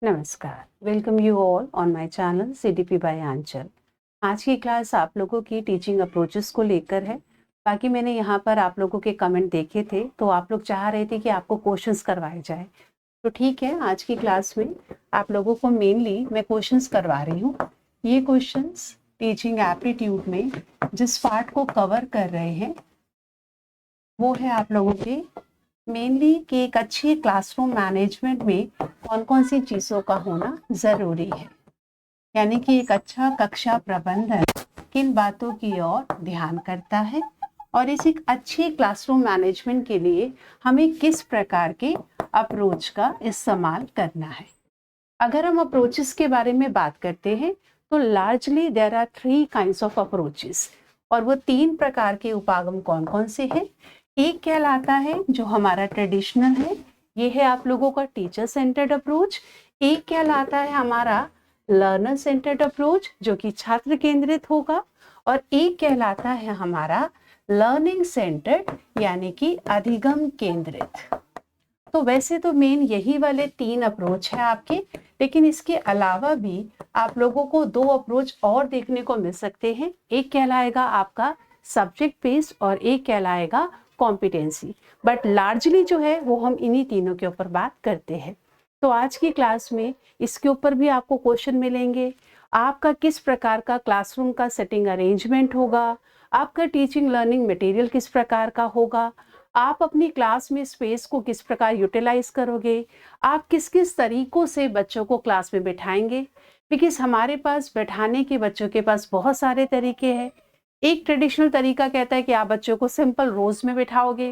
नमस्कार, welcome you all on my channel CDP by Aanchal. आज की क्लास आप लोगों की टीचिंग अप्रोचेस को लेकर है। बाकी मैंने यहाँ पर आप लोगों के कमेंट देखे थे, तो आप लोग चाह रहे थे कि आपको क्वेश्चंस करवाए जाए। तो ठीक है, आज की क्लास में आप लोगों को मेनली मैं क्वेश्चंस करवा रही हूँ। ये क्वेश्चंस टीचिंग एप्टीट्यूड में जिस पार्ट को कवर कर रहे हैं वो है आप लोगों के मेनली कि एक अच्छी क्लासरूम मैनेजमेंट में कौन कौन सी चीज़ों का होना ज़रूरी है, यानी कि एक अच्छा कक्षा प्रबंधन किन बातों की ओर ध्यान करता है और इस एक अच्छी क्लासरूम मैनेजमेंट के लिए हमें किस प्रकार के अप्रोच का इस्तेमाल करना है। अगर हम अप्रोचेस के बारे में बात करते हैं तो largely there are 3 kinds of approaches, और वो 3 प्रकार के उपागम कौन कौन से हैं। एक कहलाता है जो हमारा ट्रेडिशनल है, ये है आप लोगों का टीचर सेंटर्ड अप्रोच। एक कहलाता है हमारा लर्नर सेंटर्ड अप्रोच जो कि छात्र केंद्रित होगा, और एक कहलाता है हमारा लर्निंग सेंटर्ड यानी कि अधिगम केंद्रित। तो वैसे तो मेन यही वाले 3 अप्रोच है आपके, लेकिन इसके अलावा भी आप लोगों को 2 अप्रोच और देखने को मिल सकते हैं। एक कहलाएगा आपका सब्जेक्ट बेस्ड और एक कहलाएगा कॉम्पिटेंसी, बट लार्जली जो है वो हम इन्हीं तीनों के ऊपर बात करते हैं। तो आज की क्लास में इसके ऊपर भी आपको क्वेश्चन मिलेंगे। आपका किस प्रकार का क्लासरूम का सेटिंग अरेंजमेंट होगा, आपका टीचिंग लर्निंग मटेरियल किस प्रकार का होगा, आप अपनी क्लास में स्पेस को किस प्रकार यूटिलाइज करोगे, आप किस किस तरीकों से बच्चों को क्लास में बिठाएंगे। बिकॉज हमारे पास बैठाने के बच्चों के पास बहुत सारे तरीके हैं। एक ट्रेडिशनल तरीका कहता है कि आप बच्चों को सिंपल रोज में बिठाओगे।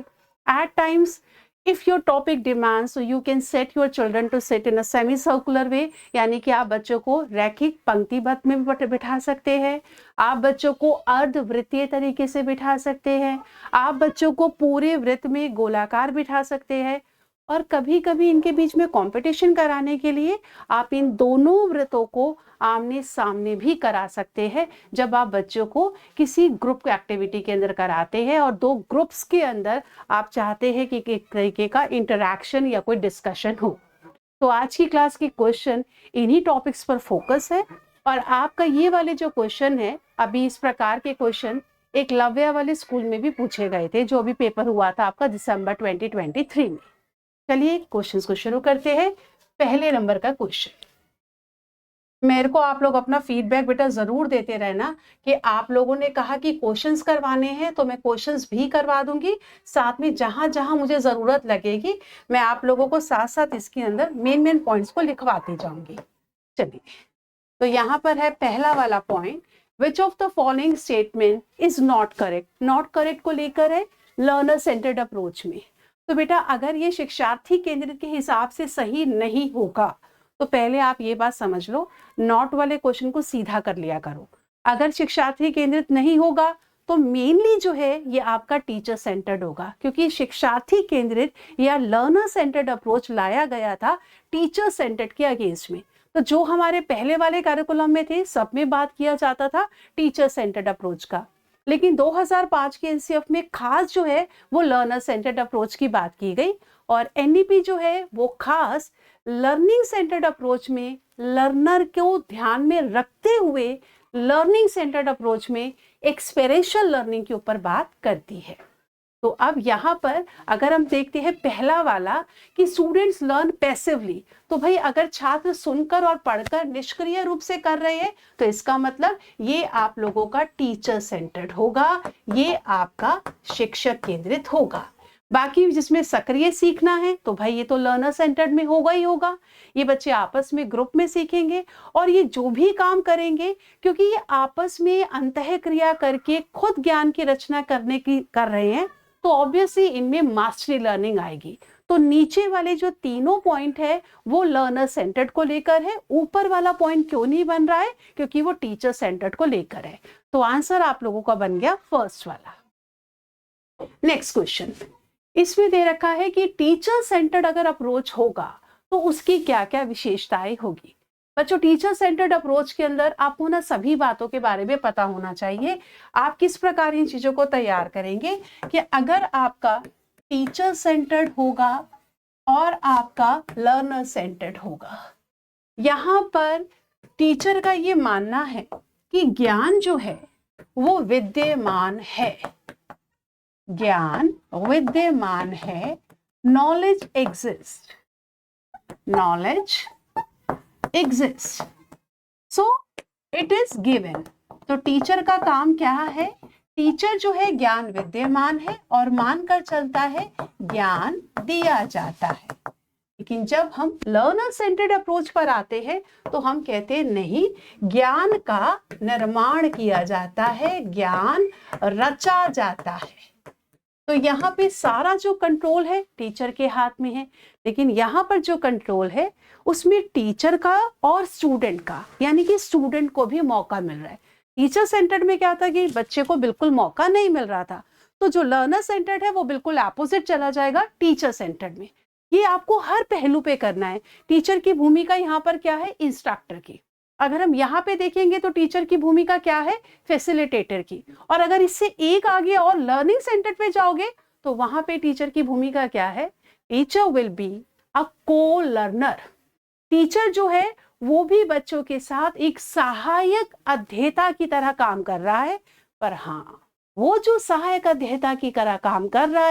At times if your topic demand so you can set your children to sit in a semi circular way, यानी कि आप बच्चों को रैखिक पंक्तिबद्ध में भी बिठा सकते हैं। आप बच्चों को अर्धवृत्तीय तरीके से बिठा सकते हैं। आप बच्चों को पूरे वृत्त में गोलाकार बिठा सकते हैं, और कभी कभी इनके बीच में कंपटीशन कराने के लिए आप इन दोनों वृत्तों को आमने सामने भी करा सकते हैं, जब आप बच्चों को किसी ग्रुप एक्टिविटी के अंदर कराते हैं और 2 ग्रुप्स के अंदर आप चाहते हैं कि एक तरीके का इंटरैक्शन या कोई डिस्कशन हो। तो आज की क्लास की क्वेश्चन इन्हीं टॉपिक्स पर फोकस है, और आपका ये वाले जो क्वेश्चन है, अभी इस प्रकार के क्वेश्चन एक लव्या वाले स्कूल में भी पूछे गए थे, जो अभी पेपर हुआ था आपका दिसंबर 2023 में। चलिए क्वेश्चंस को शुरू करते हैं। पहले नंबर का क्वेश्चन, मेरे को आप लोग अपना फीडबैक बेटा जरूर देते रहना कि आप लोगों ने कहा कि क्वेश्चंस करवाने हैं, तो मैं क्वेश्चंस भी करवा दूंगी। साथ में जहां जहां मुझे जरूरत लगेगी मैं आप लोगों को साथ साथ इसके अंदर मेन पॉइंट्स को लिखवाती जाऊंगी। चलिए, तो यहाँ पर है पहला वाला point, which of the following statement is not correct. Not correct को लेकर है लर्नर सेंटर्ड अप्रोच में। तो बेटा अगर ये शिक्षार्थी केंद्रित के हिसाब से सही नहीं होगा तो पहले आप ये बात समझ लो, नॉट वाले क्वेश्चन को सीधा कर लिया करो। अगर शिक्षार्थी केंद्रित नहीं होगा तो मेनली जो है ये आपका टीचर सेंटर्ड होगा, क्योंकि शिक्षार्थी केंद्रित या लर्नर सेंटर्ड अप्रोच लाया गया था टीचर सेंटर्ड के अगेंस्ट में। तो जो हमारे पहले वाले कार्यकुलम में थे सब में बात किया जाता था टीचर सेंटर्ड अप्रोच का, लेकिन 2005 के एनसीएफ में खास जो है वो लर्नर सेंटर्ड अप्रोच की बात की गई, और एनईपी जो है वो खास लर्निंग सेंटर्ड अप्रोच में लर्नर को ध्यान में रखते हुए लर्निंग सेंटर्ड अप्रोच में एक्सपीरियंशियल लर्निंग के ऊपर बात करती है। तो अब यहाँ पर अगर हम देखते हैं पहला वाला कि स्टूडेंट्स लर्न पैसिवली, तो भाई अगर छात्र सुनकर और पढ़कर निष्क्रिय रूप से कर रहे हैं तो इसका मतलब ये आप लोगों का टीचर सेंटर्ड होगा, ये आपका शिक्षक केंद्रित होगा। बाकी जिसमें सक्रिय सीखना है तो भाई ये तो लर्नर सेंटर्ड में होगा ही होगा। ये बच्चे आपस में ग्रुप में सीखेंगे और ये जो भी काम करेंगे, क्योंकि ये आपस में अंतः क्रिया करके खुद ज्ञान की रचना कर रहे हैं, तो ऑब्वियसली इनमें मास्टरी लर्निंग आएगी। तो नीचे वाले जो तीनों पॉइंट है वो लर्नर सेंटर्ड को लेकर है, ऊपर वाला पॉइंट क्यों नहीं बन रहा है, क्योंकि वो टीचर सेंटर्ड को लेकर है। तो आंसर आप लोगों का बन गया फर्स्ट वाला। नेक्स्ट क्वेश्चन, इसमें दे रखा है कि टीचर सेंटर्ड अगर अप्रोच होगा तो उसकी क्या क्या विशेषताएं होगी। बच्चों टीचर सेंटर्ड अप्रोच के अंदर आपको ना सभी बातों के बारे में पता होना चाहिए। आप किस प्रकार इन चीजों को तैयार करेंगे कि अगर आपका टीचर सेंटर्ड होगा और आपका लर्नर सेंटर्ड होगा, यहाँ पर टीचर का ये मानना है कि ज्ञान जो है वो विद्यमान है, ज्ञान विद्यमान है, knowledge exist, knowledge exist, so it is given. तो टीचर का काम क्या है? टीचर जो है ज्ञान विद्यमान है और मानकर चलता है ज्ञान दिया जाता है। लेकिन जब हम लर्नर सेंटर्ड अप्रोच पर आते हैं तो हम कहते हैं नहीं, ज्ञान का निर्माण किया जाता है, ज्ञान रचा जाता है। तो यहाँ पे सारा जो कंट्रोल है टीचर के हाथ में है, लेकिन यहाँ पर जो कंट्रोल है उसमें टीचर का और स्टूडेंट का, यानी कि स्टूडेंट को भी मौका मिल रहा है। टीचर सेंटर्ड में क्या था कि बच्चे को बिल्कुल मौका नहीं मिल रहा था, तो जो लर्नर सेंटर्ड है वो बिल्कुल अपोजिट चला जाएगा टीचर सेंटर्ड में। ये आपको हर पहलू पे करना है। टीचर की भूमिका यहाँ पर क्या है? इंस्ट्रक्टर की। अगर हम यहाँ पे देखेंगे तो टीचर की भूमिका क्या है? फैसिलिटेटर की। और अगर इससे एक आगे और लर्निंग सेंटर पे जाओगे तो वहां पे टीचर की भूमिका क्या है? टीचर विल बी अ को लर्नर। टीचर जो है वो भी बच्चों के साथ एक सहायक अध्येता की तरह काम कर रहा है, पर हाँ, वो जो सहायक अध्येता की तरह काम कर रहा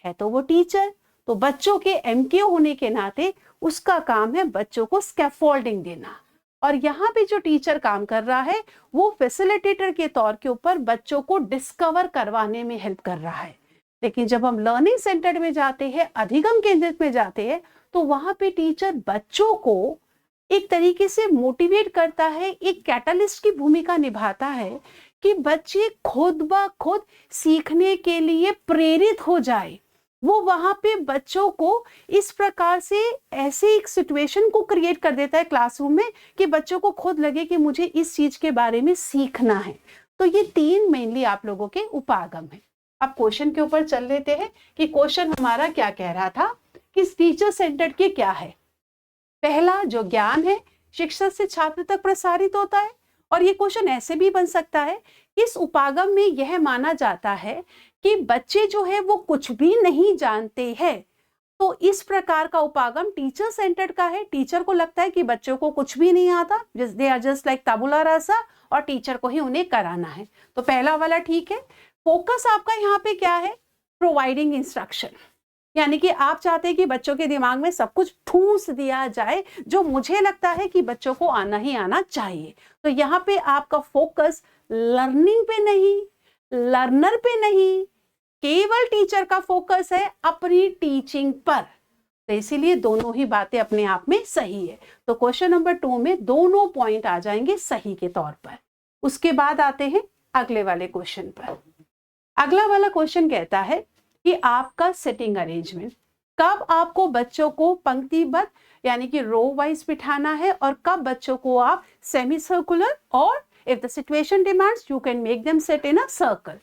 है तो वो टीचर। तो बच्चों के एमकेओ होने के नाते उसका काम है बच्चों को स्कैफोल्डिंग देना। और यहाँ पे जो टीचर काम कर रहा है वो फैसिलिटेटर के तौर के ऊपर बच्चों को डिस्कवर करवाने में हेल्प कर रहा है। लेकिन जब हम लर्निंग सेंटर्ड में जाते हैं, अधिगम केंद्रित में जाते हैं, तो वहां पे टीचर बच्चों को एक तरीके से मोटिवेट करता है, एक कैटलिस्ट की भूमिका निभाता है कि बच्चे खुद ब खुद सीखने के लिए प्रेरित हो जाए। वो वहां पे बच्चों को इस प्रकार से ऐसे एक सिचुएशन को क्रिएट कर देता है क्लासरूम में कि बच्चों को खुद लगे कि मुझे इस चीज के बारे में सीखना है। तो ये तीन मेनली आप लोगों के उपागम है। अब क्वेश्चन के ऊपर चल लेते हैं कि क्वेश्चन हमारा क्या कह रहा था कि टीचर सेंटर्ड के क्या है। पहला जो ज्ञान है शिक्षक से छात्र तक प्रसारित होता है। और ये क्वेश्चन ऐसे भी बन सकता है, इस उपागम में यह माना जाता है कि बच्चे जो है वो कुछ भी नहीं जानते हैं। तो इस प्रकार का उपागम टीचर सेंटर्ड का है। टीचर को लगता है कि बच्चों को कुछ भी नहीं आता, दे आर जस्ट लाइक ताबुला रासा, और टीचर को ही उन्हें कराना है। तो पहला वाला ठीक है। फोकस आपका यहाँ पे क्या है? प्रोवाइडिंग इंस्ट्रक्शन, यानी कि आप चाहते हैं कि बच्चों के दिमाग में सब कुछ ठूस दिया जाए जो मुझे लगता है कि बच्चों को आना ही आना चाहिए। तो यहाँ पे आपका फोकस लर्निंग पे नहीं, लर्नर पे नहीं, केवल टीचर का फोकस है अपनी टीचिंग पर। तो इसीलिए दोनों ही बातें अपने आप में सही है। तो क्वेश्चन नंबर 2 में दोनों पॉइंट आ जाएंगे सही के तौर पर। उसके बाद आते हैं अगले वाले क्वेश्चन पर। अगला वाला क्वेश्चन कहता है कि आपका सेटिंग अरेंजमेंट, कब आपको बच्चों को पंक्तिबद्ध यानी कि रो वाइज बिठाना है और कब बच्चों को आप सेमी सर्कुलर, और if the situation demands you can make them sit in a circle.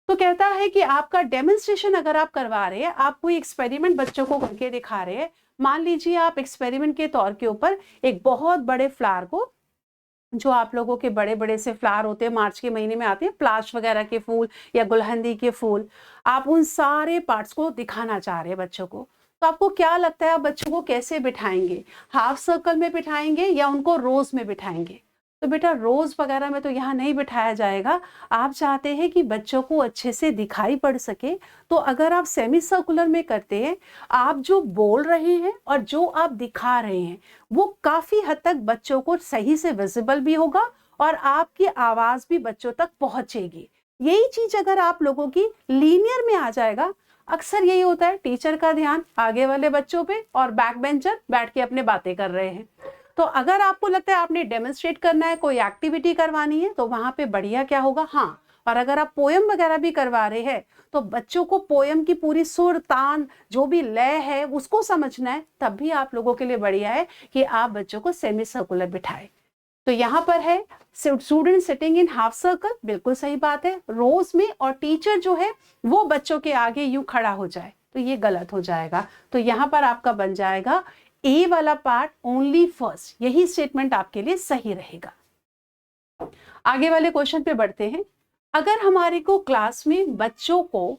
तो कहता है कि आपका डेमोन्स्ट्रेशन अगर आप करवा रहे हैं, आप कोई एक्सपेरिमेंट बच्चों को करके दिखा रहे हैं। मान लीजिए आप एक्सपेरिमेंट के तौर के ऊपर एक बहुत बड़े फ्लावर को, जो आप लोगों के बड़े बड़े से फ्लावर होते हैं, मार्च के महीने में आते हैं, प्लाश वगैरह के फूल या गुलहंदी के फूल, आप उन सारे पार्ट्स को दिखाना चाह रहे हैं बच्चों को। तो आपको क्या लगता है आप बच्चों को कैसे बिठाएंगे? हाफ सर्कल में बिठाएंगे या उनको रोज में बिठाएंगे? तो बेटा रोज वगैरह में तो यहाँ नहीं बिठाया जाएगा। आप चाहते हैं कि बच्चों को अच्छे से दिखाई पड़ सके, तो अगर आप सेमी सर्कुलर में करते हैं, आप जो बोल रहे हैं और जो आप दिखा रहे हैं वो काफी हद तक बच्चों को सही से विजिबल भी होगा और आपकी आवाज भी बच्चों तक पहुंचेगी। यही चीज अगर आप लोगों की लीनियर में आ जाएगा, अक्सर यही होता है टीचर का ध्यान आगे वाले बच्चों पे और बैक बेंचर बैठ के अपने बातें कर रहे हैं। तो अगर आपको लगता है आपने डेमोन्स्ट्रेट करना है, कोई एक्टिविटी करवानी है, तो वहां पे बढ़िया क्या होगा, हाँ, और अगर आप पोयम वगैरह भी करवा रहे हैं तो बच्चों को पोयम की पूरी सुर तान जो भी लय है उसको समझना है, तब भी आप लोगों के लिए बढ़िया है कि आप बच्चों को सेमी सर्कुलर बिठाएं। तो यहाँ पर है student sitting in half circle, बिल्कुल सही बात है, रोज में, और टीचर जो है वो बच्चों के आगे यूं खड़ा हो जाए, तो ये गलत हो जाएगा। तो यहाँ पर आपका बन जाएगा ए वाला पार्ट ओनली फर्स्ट, यही स्टेटमेंट आपके लिए सही रहेगा। आगे वाले क्वेश्चन पे बढ़ते हैं। अगर हमारे को क्लास में बच्चों को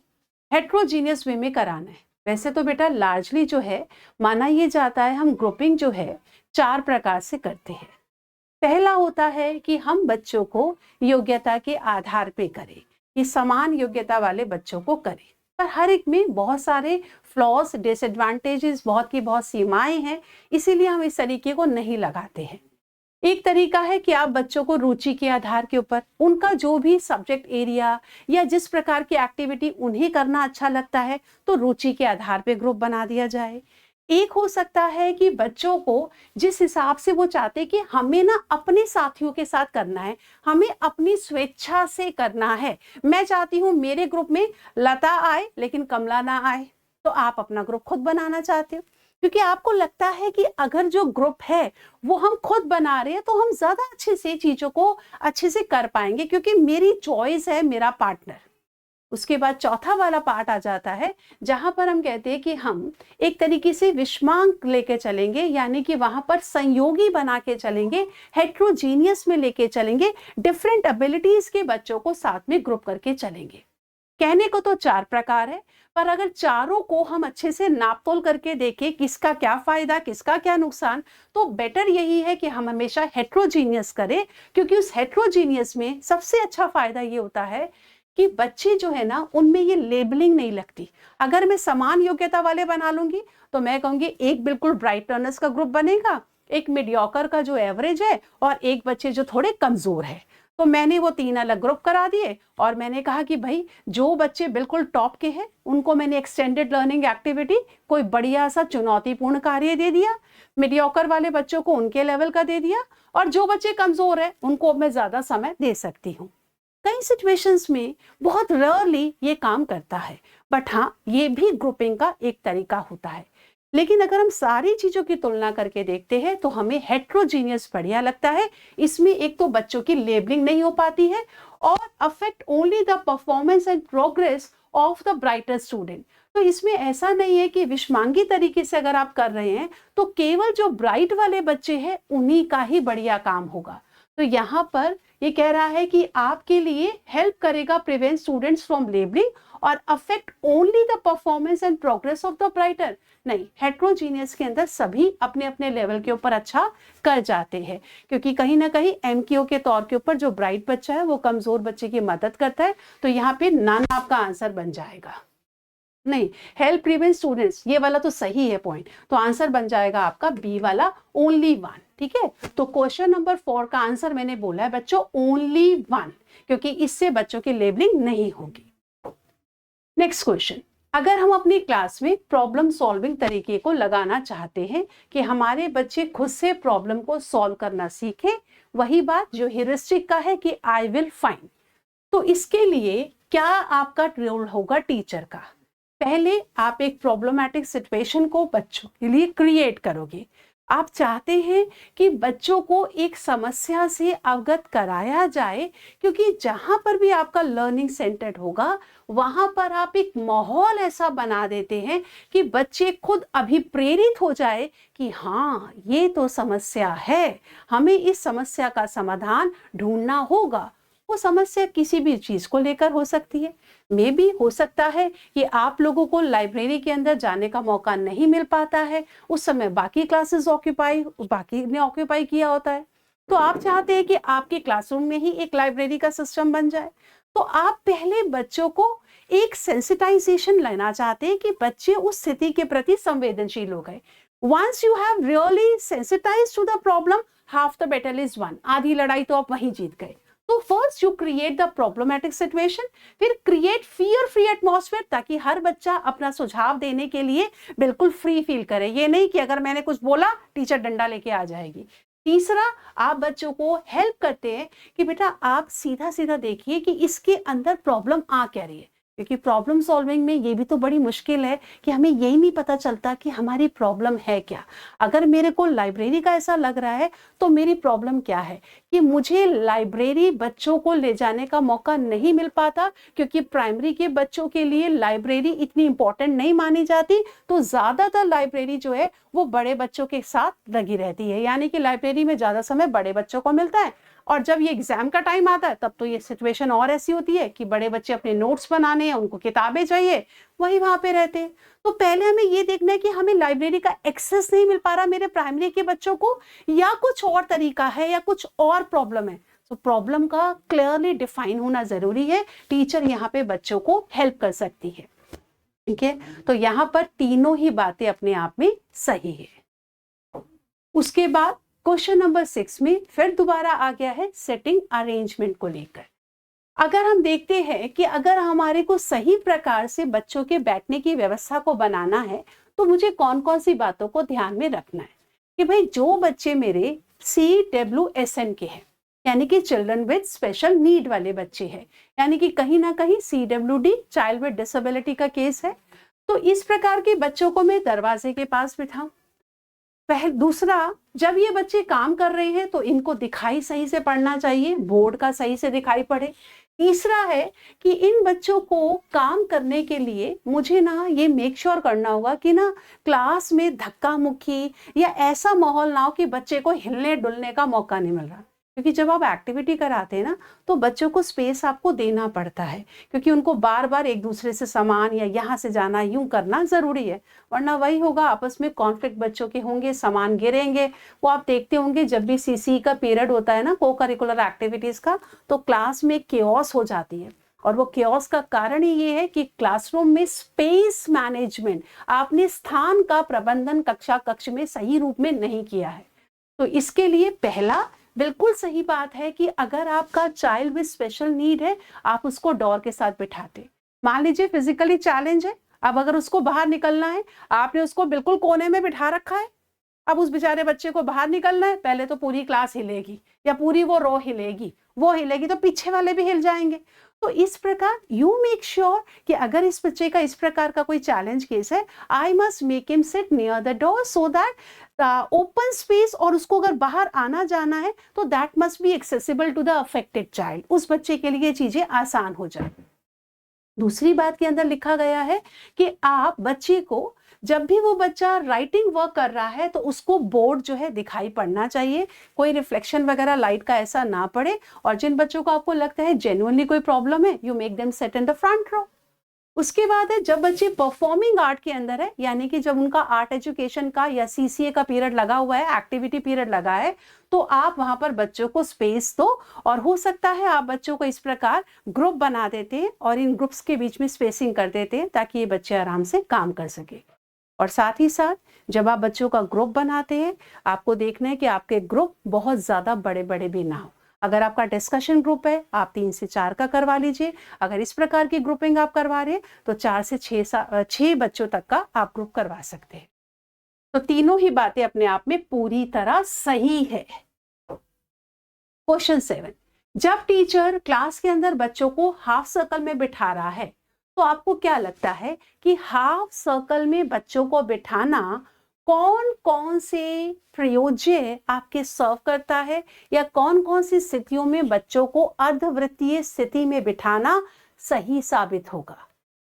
हेट्रोजीनियस वे में कराना है, वैसे तो बेटा लार्जली जो है माना ये जाता है हम ग्रुपिंग जो है 4 प्रकार से करते हैं। पहला होता है कि हम बच्चों को योग्यता के आधार पे करें, कि समान योग्यता वाले बच्चों को करें, पर हर एक में बहुत सारे फ्लॉज, डिसएडवांटेजेस, बहुत की बहुत सीमाएं हैं, इसीलिए हम इस तरीके को नहीं लगाते हैं। एक तरीका है कि आप बच्चों को रुचि के आधार के ऊपर उनका जो भी सब्जेक्ट एरिया या जिस प्रकार की एक्टिविटी उन्हें करना अच्छा लगता है तो रुचि के आधार पे ग्रुप बना दिया जाए। एक हो सकता है कि बच्चों को जिस हिसाब से वो चाहते कि हमें ना अपने साथियों के साथ करना है, हमें अपनी स्वेच्छा से करना है, मैं चाहती हूँ मेरे ग्रुप में लता आए लेकिन कमला ना आए, तो आप अपना ग्रुप खुद बनाना चाहते हो क्योंकि आपको लगता है कि अगर जो ग्रुप है वो हम खुद बना रहे हैं तो हम ज्यादा अच्छे से चीजों को अच्छे से कर पाएंगे क्योंकि मेरी चॉइस है मेरा पार्टनर। उसके बाद चौथा वाला पार्ट आ जाता है जहां पर हम कहते हैं कि हम एक तरीके से विषमांक लेके चलेंगे, यानी कि वहां पर संयोगी बना के चलेंगे, हेट्रोजीनियस में लेके चलेंगे, डिफरेंट एबिलिटीज के बच्चों को साथ में ग्रुप करके चलेंगे। कहने को तो 4 प्रकार है, पर अगर चारों को हम अच्छे से नापतोल करके देखें किसका क्या फायदा किसका क्या नुकसान, तो बेटर यही है कि हम हमेशा हेट्रोजीनियस करें, क्योंकि उस हेट्रोजीनियस में सबसे अच्छा फायदा ये होता है कि बच्चे जो है ना उनमें ये लेबलिंग नहीं लगती। अगर मैं समान योग्यता वाले बना लूंगी तो मैं कहूंगी एक बिल्कुल ब्राइट लर्नर्स का ग्रुप बनेगा, एक मीडियोकर का जो एवरेज है और एक बच्चे जो थोड़े कमजोर है। तो मैंने वो 3 अलग ग्रुप करा दिए और मैंने कहा कि भाई जो बच्चे बिल्कुल टॉप के हैं उनको मैंने एक्सटेंडेड लर्निंग एक्टिविटी, कोई बढ़िया सा चुनौतीपूर्ण कार्य दे दिया, मीडियोकर वाले बच्चों को उनके लेवल का दे दिया, और जो बच्चे कमजोर है उनको मैं ज्यादा समय दे सकती हूँ। कई सिचुएशंस में बहुत रेयरली ये काम करता है, बट हाँ ये भी ग्रुपिंग का एक तरीका होता है। लेकिन अगर हम सारी चीजों की तुलना करके देखते हैं तो हमें हेट्रोजीनियस बढ़िया लगता है। इसमें एक तो बच्चों की लेबलिंग नहीं हो पाती है और affect only the performance and progress of the brighter student. तो इसमें ऐसा नहीं है कि विषमांगी तरीके से अगर आप कर रहे हैं तो केवल जो ब्राइट वाले बच्चे हैं उन्हीं का ही बढ़िया काम होगा। तो यहाँ पर ये कह रहा है कि आपके लिए हेल्प करेगा प्रिवेंट स्टूडेंट्स फ्रॉम लेबलिंग और affect only the performance and progress of the brighter. नहीं, हेट्रोजीनियस के अंदर सभी अपने अपने लेवल के ऊपर अच्छा कर जाते हैं, क्योंकि कहीं ना कहीं एमक्यू के तौर के ऊपर जो ब्राइट बच्चा है वो कमजोर बच्चे की मदद करता है। तो यहाँ पे नन आपका आंसर बन जाएगा। नहीं, हेल्प प्रिवेंट स्टूडेंट्स ये वाला तो सही है पॉइंट, तो आंसर बन जाएगा आपका बी वाला ओनली 1। ठीक है, तो क्वेश्चन नंबर 4 का आंसर मैंने बोला है बच्चों ओनली 1, क्योंकि इससे बच्चों की लेबलिंग नहीं होगी। नेक्स्ट क्वेश्चन, अगर हम अपनी क्लास में प्रॉब्लम सॉल्विंग तरीके को लगाना चाहते हैं कि हमारे बच्चे खुद से प्रॉब्लम को सॉल्व करना सीखें, वही बात जो ह्यूरिस्टिक का है कि आई विल फाइंड, तो इसके लिए क्या आपका रोल होगा टीचर का। पहले आप एक प्रॉब्लमैटिक सिचुएशन को बच्चों के लिए क्रिएट करोगे। आप चाहते हैं कि बच्चों को एक समस्या से अवगत कराया जाए, क्योंकि जहां पर भी आपका लर्निंग सेंटर्ड होगा वहां पर आप एक माहौल ऐसा बना देते हैं कि बच्चे खुद अभिप्रेरित हो जाए कि हाँ ये तो समस्या है, हमें इस समस्या का समाधान ढूंढना होगा। वो समस्या किसी भी चीज को लेकर हो सकती है। मे भी हो सकता है कि आप लोगों को लाइब्रेरी के अंदर जाने का मौका नहीं मिल पाता है, उस समय बाकी क्लासेस बाकी ने ऑक्यूपाई किया होता है, तो आप चाहते हैं कि आपके क्लासरूम में ही एक लाइब्रेरी का सिस्टम बन जाए। तो आप पहले बच्चों को एक सेंसिटाइजेशन लेना चाहते हैं कि बच्चे उस स्थिति के प्रति संवेदनशील हो गए। Once you have really sensitised to the problem, half the battle is won, आधी लड़ाई तो आप वहीं जीत गए। तो first you create the problematic situation, फिर क्रिएट फियर फ्री एटमॉस्फेयर, ताकि हर बच्चा अपना सुझाव देने के लिए बिल्कुल फ्री फील करे। ये नहीं कि अगर मैंने कुछ बोला टीचर डंडा लेके आ जाएगी। तीसरा, आप बच्चों को हेल्प करते हैं कि बेटा आप सीधा सीधा देखिए कि इसके अंदर प्रॉब्लम आ क्या रही है, क्योंकि प्रॉब्लम सॉल्विंग में ये भी तो बड़ी मुश्किल है कि हमें यही नहीं पता चलता कि हमारी प्रॉब्लम है क्या। अगर मेरे को लाइब्रेरी का ऐसा लग रहा है तो मेरी प्रॉब्लम क्या है कि मुझे लाइब्रेरी बच्चों को ले जाने का मौका नहीं मिल पाता, क्योंकि प्राइमरी के बच्चों के लिए लाइब्रेरी इतनी इंपॉर्टेंट नहीं मानी जाती, तो ज्यादातर लाइब्रेरी जो है वो बड़े बच्चों के साथ लगी रहती है, यानी कि लाइब्रेरी में ज्यादा समय बड़े बच्चों को मिलता है, और जब ये एग्जाम का टाइम आता है तब तो ये सिचुएशन और ऐसी होती है कि बड़े बच्चे अपने नोट्स बनाने हैं, उनको किताबें चाहिए, वही वहां पे रहते हैं। तो पहले हमें ये देखना है कि हमें लाइब्रेरी का एक्सेस नहीं मिल पा रहा मेरे प्राइमरी के बच्चों को, या कुछ और तरीका है, या कुछ और प्रॉब्लम है। तो प्रॉब्लम का क्लियरली डिफाइन होना जरूरी है। टीचर यहाँ पे बच्चों को हेल्प कर सकती है। ठीक है, तो यहाँ पर तीनों ही बातें अपने आप में सही है। उसके बाद क्वेश्चन नंबर 6 में फिर दोबारा आ गया है सेटिंग अरेंजमेंट को लेकर। अगर हम देखते हैं कि अगर हमारे को सही प्रकार से बच्चों के बैठने की व्यवस्था को बनाना है तो मुझे कौन कौन सी बातों को ध्यान में रखना है कि भाई जो बच्चे मेरे CWSN के हैं, यानी कि चिल्ड्रन विद स्पेशल नीड वाले बच्चे हैं, यानी कि कहीं ना कहीं CWD चाइल्ड विद डिसेबिलिटी का केस है, तो इस प्रकार के बच्चों को मैं दरवाजे के पास बिठाऊं। दूसरा, जब ये बच्चे काम कर रहे हैं तो इनको दिखाई सही से पढ़ना चाहिए, बोर्ड का सही से दिखाई पड़े। तीसरा है कि इन बच्चों को काम करने के लिए मुझे ना ये मेक श्योर करना होगा कि ना क्लास में धक्का मुक्की या ऐसा माहौल ना हो कि बच्चे को हिलने डुलने का मौका नहीं मिल रहा, क्योंकि जब आप एक्टिविटी कराते हैं ना तो बच्चों को स्पेस आपको देना पड़ता है, क्योंकि उनको बार बार एक दूसरे से सामान या यहाँ से जाना यूं करना जरूरी है, वरना वही होगा आपस में कॉन्फ्लिक्ट बच्चों के होंगे, सामान गिरेंगे। वो आप देखते होंगे जब भी CC का पीरियड होता है ना, को करिकुलर एक्टिविटीज का, तो क्लास में केओस हो जाती है। और वो केओस का कारण ही ये है कि क्लासरूम में स्पेस मैनेजमेंट, आपने स्थान का प्रबंधन कक्षा कक्ष में सही रूप में नहीं किया है। तो इसके लिए पहला बिल्कुल सही बात है कि अगर आपका चाइल्ड विद स्पेशल नीड है, आप उसको डोर के साथ बिठाते। मान लीजिए फिजिकली चैलेंज है, अब अगर उसको बाहर निकलना है, आपने उसको बिल्कुल कोने में बिठा रखा है, अब उस बेचारे बच्चे को बाहर निकलना है, पहले तो पूरी क्लास हिलेगी या पूरी वो रो हिलेगी, वो हिलेगी तो पीछे वाले भी हिल जाएंगे। तो इस प्रकार यू मेक श्योर कि अगर इस बच्चे का इस प्रकार का कोई चैलेंज केस है, I must make him sit near the door so that open space, और उसको अगर बाहर आना जाना है तो that must be accessible to the affected child, उस बच्चे के लिए चीजें आसान हो जाए। दूसरी बात के अंदर लिखा गया है कि आप बच्चे को, जब भी वो बच्चा राइटिंग वर्क कर रहा है तो उसको बोर्ड जो है दिखाई पड़ना चाहिए, कोई रिफ्लेक्शन वगैरह लाइट का ऐसा ना पड़े। और जिन बच्चों को आपको लगता है जेन्युइनली कोई प्रॉब्लम है, you make them sit in the front row. उसके बाद है जब बच्चे परफॉर्मिंग आर्ट के अंदर है, यानी कि जब उनका आर्ट एजुकेशन का या CCA का पीरियड लगा हुआ है, एक्टिविटी पीरियड लगा है, तो आप वहां पर बच्चों को स्पेस दो। और हो सकता है आप बच्चों को इस प्रकार ग्रुप बना देते हैं और इन ग्रुप्स के बीच में स्पेसिंग कर देते हैं ताकि ये बच्चे आराम से काम कर सके। और साथ ही साथ जब आप बच्चों का ग्रुप बनाते हैं, आपको देखना है कि आपके ग्रुप बहुत ज्यादा बड़े बड़े भी ना हो। अगर आपका डिस्कशन ग्रुप है, आप 3 से 4 का करवा लीजिए। अगर इस प्रकार की ग्रुपिंग आप करवा रहे हैं तो 4 से 6 बच्चों तक का आप ग्रुप करवा सकते हैं। तो तीनों ही बातें अपने आप में पूरी तरह सही है। क्वेश्चन 7, जब टीचर क्लास के अंदर बच्चों को हाफ सर्कल में बिठा रहा है तो आपको क्या लगता है कि हाफ सर्कल में बच्चों को बिठाना कौन कौन से प्रयोज्य आपके सर्व करता है, या कौन कौन सी स्थितियों में बच्चों को अर्धवृत्तीय स्थिति में बिठाना सही साबित होगा?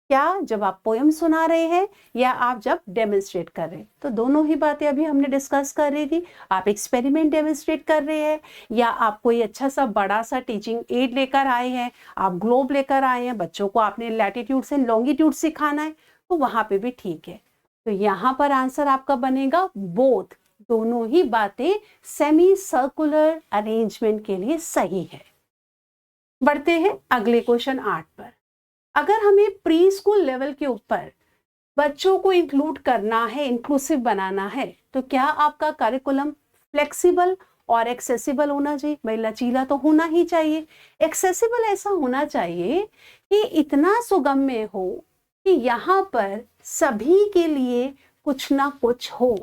क्या जब आप पोएम सुना रहे हैं या आप जब डेमोन्स्ट्रेट कर रहे हैं? तो दोनों ही बातें अभी हमने डिस्कस कर रही थी। आप एक्सपेरिमेंट डेमोन्स्ट्रेट कर रहे हैं या आप कोई अच्छा सा बड़ा सा टीचिंग एड लेकर आए हैं, आप ग्लोब लेकर आए हैं, बच्चों को आपने लैटिट्यूड एंड लॉन्गिट्यूड सिखाना है, तो वहां पे भी ठीक है। तो यहां पर आंसर आपका बनेगा बोथ, दोनों ही बातें सेमी सर्कुलर अरेंजमेंट के लिए सही है। बढ़ते हैं अगले क्वेश्चन 8 पर। अगर हमें प्री स्कूल लेवल के ऊपर बच्चों को इंक्लूड करना है, इंक्लूसिव बनाना है, तो क्या आपका करिकुलम फ्लेक्सिबल और एक्सेसिबल होना चाहिए? भाई लचीला तो होना ही चाहिए। एक्सेसिबल ऐसा होना चाहिए कि इतना सुगम्य हो कि यहाँ पर सभी के लिए कुछ ना कुछ हो,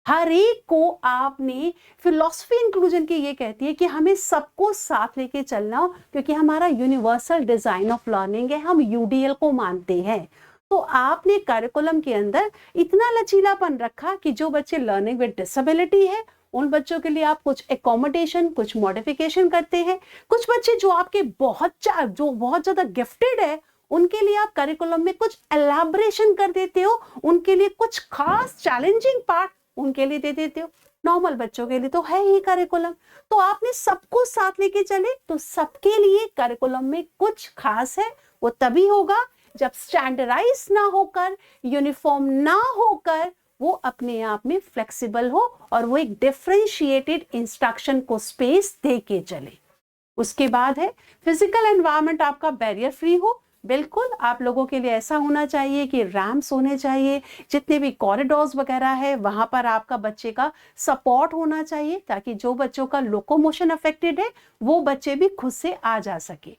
हर एक को आपने, फिलॉसफी इंक्लूजन की ये कहती है कि हमें सबको साथ लेके चलना हो, क्योंकि हमारा यूनिवर्सल डिजाइन ऑफ लर्निंग है, हम UDL को मानते हैं। तो आपने करिकुलम के अंदर इतना लचीलापन रखा कि जो बच्चे लर्निंग विद डिसेबिलिटी है उन बच्चों के लिए आप कुछ एकोमोडेशन, कुछ मॉडिफिकेशन करते हैं। कुछ बच्चे जो आपके बहुत ज्यादा गिफ्टेड है उनके लिए आप करिकुलम में कुछ एलैबोरेशन कर देते हो, उनके लिए कुछ खास चैलेंजिंग पार्ट उनके लिए दे देते हो। नॉर्मल बच्चों के लिए तो है ही करिकुलम, तो आपने सबको साथ लेके चले तो सबके लिए करिकुलम में कुछ खास है। वो तभी होगा जब स्टैंडर्डाइज ना होकर, यूनिफॉर्म ना होकर, वो अपने आप में फ्लेक्सिबल हो और वो एक डिफरेंशिएटेड इंस्ट्रक्शन को स्पेस दे के चले। उसके बाद है फिजिकल एनवायरनमेंट आपका बैरियर फ्री हो। बिल्कुल आप लोगों के लिए ऐसा होना चाहिए कि रैम्प्स होने चाहिए, जितने भी कॉरिडोर्स वगैरह है वहां पर आपका बच्चे का सपोर्ट होना चाहिए, ताकि जो बच्चों का लोकोमोशन अफेक्टेड है वो बच्चे भी खुद से आ जा सके।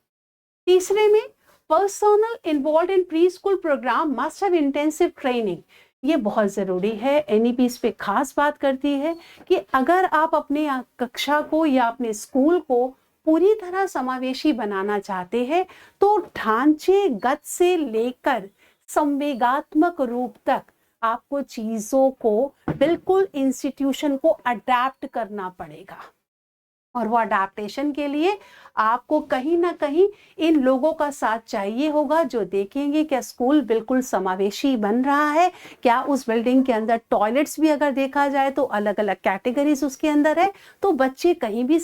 तीसरे में personnel involve in pre school programme must have intensive training. ये बहुत ज़रूरी है, एनईपी इस पे खास बात करती है कि अगर आप अपने कक्षा को या अपने स्कूल को पूरी तरह समावेशी बनाना चाहते हैं तो ढांचेगत से लेकर संवेगात्मक रूप तक आपको चीज़ों को बिल्कुल इंस्टीट्यूशन को अडेप्ट करना पड़ेगा। और वो अडेप्टेशन के लिए आपको कहीं ना कहीं इन लोगों का साथ चाहिए होगा, जो देखेंगे क्या स्कूल बिल्कुल समावेशी बन रहा है, क्या उस बिल्डिंग के अंदर टॉयलेट्स भी अगर देखा जाए तो अलग अलग कैटेगरीज उसके अंदर है, तो बच्चे कहीं भी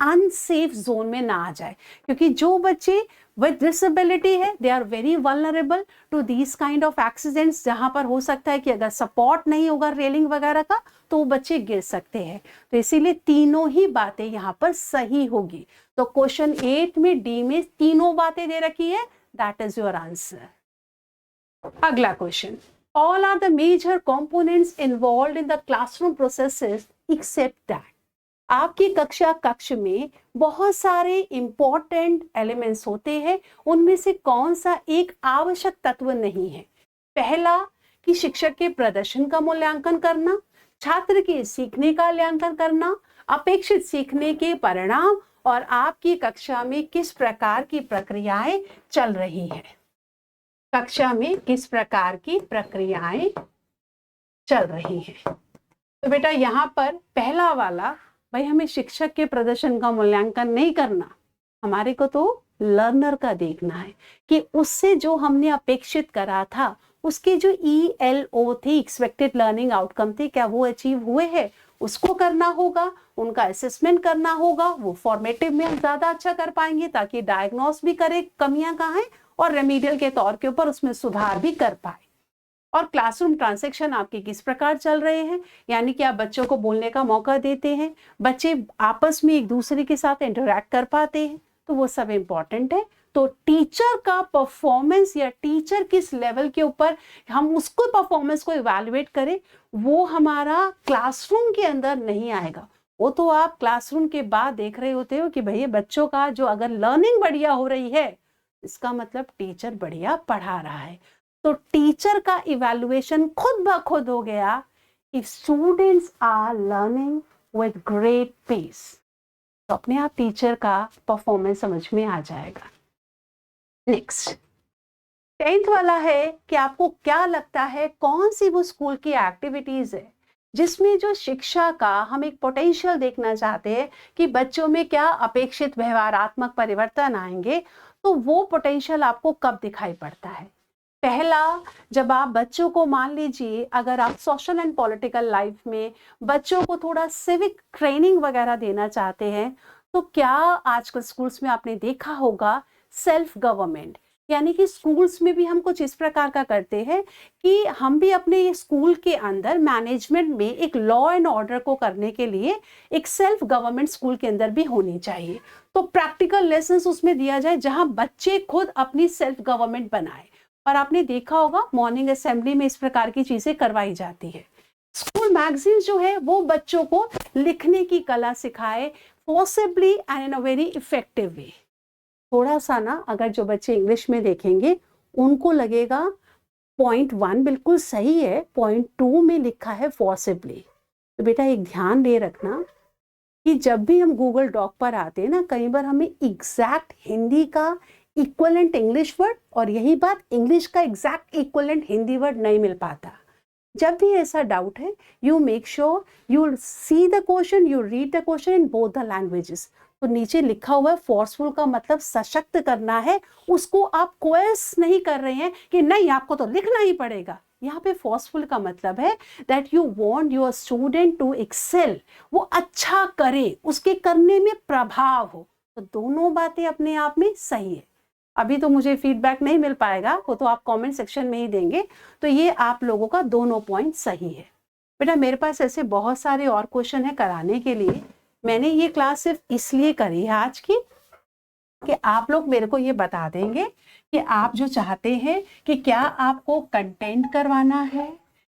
अनसेफ जोन में ना आ जाए। क्योंकि जो बच्चे विद डिसेबिलिटी है they are very vulnerable to these kind of accidents, जहां पर हो सकता है कि अगर सपोर्ट नहीं होगा रेलिंग वगैरह का तो वो बच्चे गिर सकते हैं। तो इसीलिए तीनों ही बातें यहाँ पर सही होगी। तो क्वेश्चन 8 में डी में तीनों बातें दे रखी है, दैट इज योर आंसर। अगला question, all are the major components involved in the classroom processes except that. आपकी कक्ष में बहुत सारे इंपॉर्टेंट एलिमेंट्स होते हैं, उनमें से कौन सा एक आवश्यक तत्व नहीं है। पहला कि शिक्षक के प्रदर्शन का मूल्यांकन करना, छात्र के सीखने का मूल्यांकन करना, अपेक्षित सीखने के परिणाम और आपकी कक्षा में किस प्रकार की प्रक्रियाएं चल रही हैं। कक्षा में किस प्रकार की प्रक्रियाएं चल रही हैं। तो बेटा यहाँ पर पहला वाला, भाई हमें शिक्षक के प्रदर्शन का मूल्यांकन नहीं करना, हमारे को तो लर्नर का देखना है कि उससे जो हमने अपेक्षित करा था, उसके जो ELO थे, एक्सपेक्टेड लर्निंग आउटकम थे, क्या वो अचीव हुए हैं, उसको करना होगा। उनका असेसमेंट करना होगा, वो फॉर्मेटिव में हम ज्यादा अच्छा कर पाएंगे ताकि डायग्नोस भी करे कमियां कहाँ हैं और रेमेडियल के तौर के ऊपर उसमें सुधार भी कर पाए। और क्लासरूम ट्रांजैक्शन आपके किस प्रकार चल रहे हैं, यानी कि आप बच्चों को बोलने का मौका देते हैं, बच्चे आपस में एक दूसरे के साथ इंटरैक्ट कर पाते हैं, तो वो सब इम्पॉर्टेंट है। तो टीचर का परफॉर्मेंस या टीचर किस लेवल के ऊपर हम उसको परफॉर्मेंस को इवैल्यूएट करें, वो हमारा क्लासरूम के अंदर नहीं आएगा। वो तो आप क्लासरूम के बाद देख रहे होते हो कि भैया बच्चों का जो अगर लर्निंग बढ़िया हो रही है, इसका मतलब टीचर बढ़िया पढ़ा रहा है। तो टीचर का इवैल्यूएशन खुद ब खुद हो गया if students are learning with great pace, तो अपने आप टीचर का परफॉर्मेंस समझ में आ जाएगा। नेक्स्ट 10th वाला है कि आपको क्या लगता है कौन सी वो स्कूल की एक्टिविटीज है जिसमें जो शिक्षा का हम एक पोटेंशियल देखना चाहते हैं कि बच्चों में क्या अपेक्षित व्यवहारात्मक परिवर्तन आएंगे, तो वो पोटेंशियल आपको कब दिखाई पड़ता है। पहला, जब आप बच्चों को, मान लीजिए अगर आप सोशल एंड पॉलिटिकल लाइफ में बच्चों को थोड़ा सिविक ट्रेनिंग वगैरह देना चाहते हैं, तो क्या आजकल स्कूल्स में आपने देखा होगा सेल्फ गवर्नमेंट, यानी कि स्कूल्स में भी हम कुछ इस प्रकार का करते हैं कि हम भी अपने स्कूल के अंदर मैनेजमेंट में एक लॉ एंड ऑर्डर को करने के लिए एक सेल्फ गवर्नमेंट स्कूल के अंदर भी होनी चाहिए। तो प्रैक्टिकल लेसन्स उसमें दिया जाए जहां बच्चे खुद अपनी सेल्फ गवर्नमेंट बनाए। और आपने देखा होगा मॉर्निंग असेंबली में इस प्रकार की चीजें करवाई जाती है। स्कूल मैगजीन जो है वो बच्चों को लिखने की कला सिखाए, possibly and in a very effective way. थोड़ा सा ना अगर जो बच्चे इंग्लिश में देखेंगे उनको लगेगा पॉइंट 1 बिल्कुल सही है, पॉइंट 2 में लिखा है पॉसिबली। तो बेटा एक ध्यान दे रखना कि जब भी हम गूगल डॉक पर आते हैं ना, कई बार हमें एग्जैक्ट हिंदी का इक्वलेंट इंग्लिश वर्ड और यही बात इंग्लिश का एग्जैक्ट इक्वलेंट हिंदी वर्ड नहीं मिल पाता। जब भी ऐसा डाउट है, you make sure you see the question, you read the question in both the languages. तो नीचे लिखा हुआ है फोर्सफुल का मतलब सशक्त करना है, उसको आप कोयर्स नहीं कर रहे हैं कि नहीं आपको तो लिखना ही पड़ेगा, यहाँ पे फोर्सफुल का मतलब है that you want your student to excel, वो अच्छा करे, उसके करने में प्रभाव हो। तो दोनों बातें अपने आप में सही है। अभी तो मुझे फीडबैक नहीं मिल पाएगा, वो तो आप कमेंट सेक्शन में ही देंगे। तो ये आप लोगों का दोनों पॉइंट सही है। बेटा मेरे पास ऐसे बहुत सारे और क्वेश्चन है कराने के लिए। मैंने ये क्लास सिर्फ इसलिए करी है आज की कि आप लोग मेरे को ये बता देंगे कि आप जो चाहते हैं कि क्या आपको कंटेंट करवाना है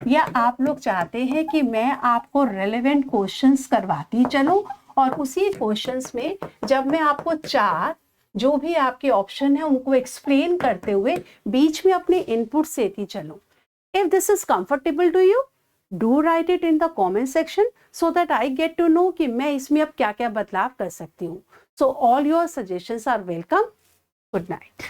या आप लोग चाहते हैं कि मैं आपको रेलेवेंट क्वेश्चंस करवाती चलूं, और उसी क्वेश्चंस में जब मैं आपको चार जो भी आपके ऑप्शन है उनको एक्सप्लेन करते हुए बीच में अपने इनपुट देती चलूं। If this is comfortable to you, do write it in the comment section so that I get to know कि मैं इसमें अब क्या क्या बदलाव कर सकती हूँ। So all your suggestions are welcome. Good night.